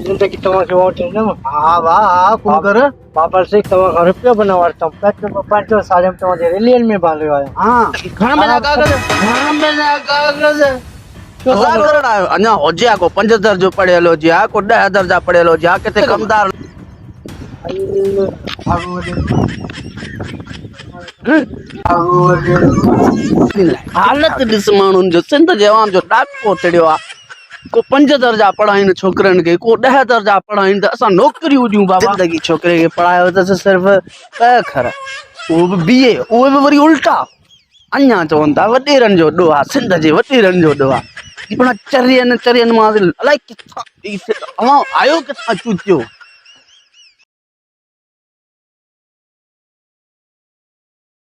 जिंदगी તમારે હોતી ને हाँ वाह हाँ कौन कर બાપા से તમારે રૂપિયા બનાવતા પેટ્રોલ પાંચસો સાડે તમારે રેલિયન में बांधे आयो हाँ घणा महीना कागज हजार करोड़ आयो अञा हुजे को 5000 जो पढ़ेलो जी आ को 10000 जा पढ़ेलो जी आ किथे कमदार हालत दिस माण्हुनि जो सिंध जे आवाम जो ॾाको चढ़ियो आ को 5000 जा पढ़ाइनि छोकरनि खे को 10000 जा पढ़ाइनि त असां नौकरियूं ॾियूं बाबा जिंदगी छोकिरे खे पढ़ायो त सिर्फ़ अखर उहो बि बीए उहे बि वरी उल्टा अञा चवनि था वॾेरनि जो ॾोह आहे सिंध जे वॾेरनि जो ॾोह आहे चरियनि मां अलाए किथां आयो किथां चूचियो